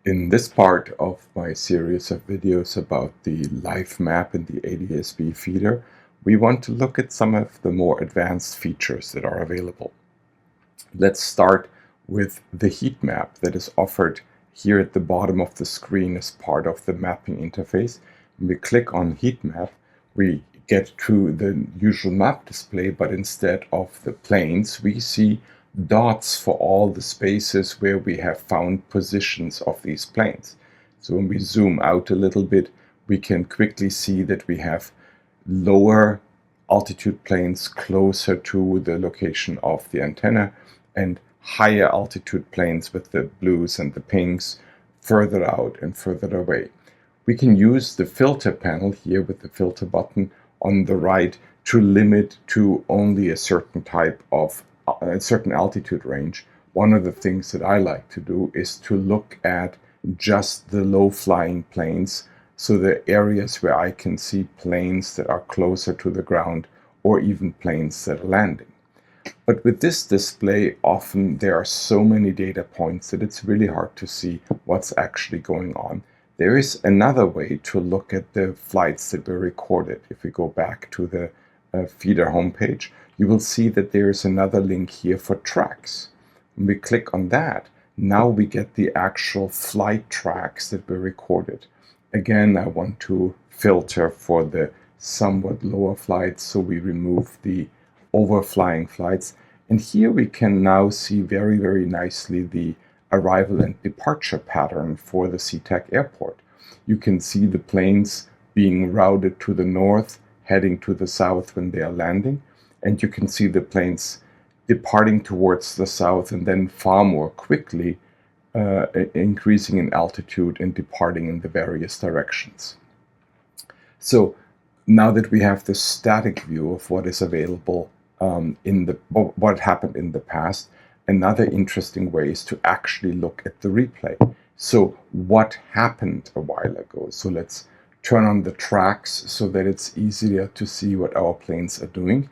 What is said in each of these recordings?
In this part of my series of videos about the live map in the ADS-B feeder, we want to look at some of the more advanced features that are available. Let's start with the heat map that is offered here at the bottom of the screen as part of the mapping interface. When we click on heat map, we get to the usual map display, but instead of the planes, we see dots for all the spaces where we have found positions of these planes. So when we zoom out a little bit, we can quickly see that we have lower altitude planes closer to the location of the antenna and higher altitude planes with the blues and the pinks further out and further away. We can use the filter panel here with the filter button on the right to limit to only a certain type of a certain altitude range. One of the things that I like to do is to look at just the low flying planes, so the areas where I can see planes that are closer to the ground or even planes that are landing. But with this display, often there are so many data points that it's really hard to see what's actually going on. There is another way to look at the flights that were recorded. If we go back to the feeder homepage, you will see that there is another link here for tracks. When we click on that, now we get the actual flight tracks that were recorded. Again, I want to filter for the somewhat lower flights, so we remove the overflying flights. And here we can now see very, very nicely the arrival and departure pattern for the SeaTac airport. You can see the planes being routed to the north, heading to the south when they are landing, and you can see the planes departing towards the south and then far more quickly increasing in altitude and departing in the various directions. So now that we have the static view of what is available what happened in the past, another interesting way is to actually look at the replay. So what happened a while ago? So let's turn on the tracks so that it's easier to see what our planes are doing.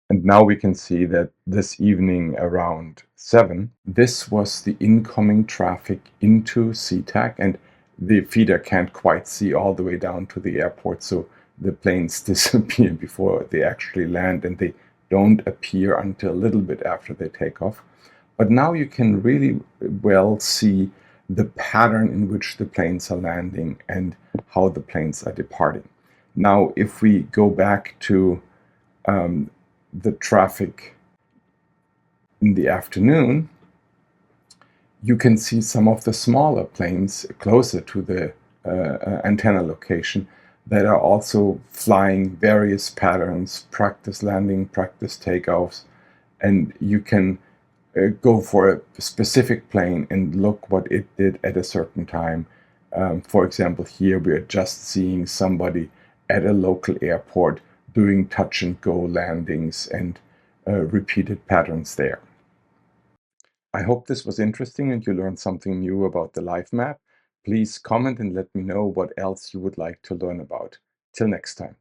And now we can see that this evening around 7, this was the incoming traffic into SeaTac, and the feeder can't quite see all the way down to the airport, so the planes disappear before they actually land, and they don't appear until a little bit after they take off. But now you can really well see the pattern in which the planes are landing and how the planes are departing. Now, if we go back to the traffic in the afternoon, you can see some of the smaller planes closer to the antenna location that are also flying various patterns, practice landing, practice takeoffs, and you can go for a specific plane and look what it did at a certain time. For example, here we are just seeing somebody at a local airport doing touch and go landings and repeated patterns there. I hope this was interesting and you learned something new about the live map. Please comment and let me know what else you would like to learn about. Till next time.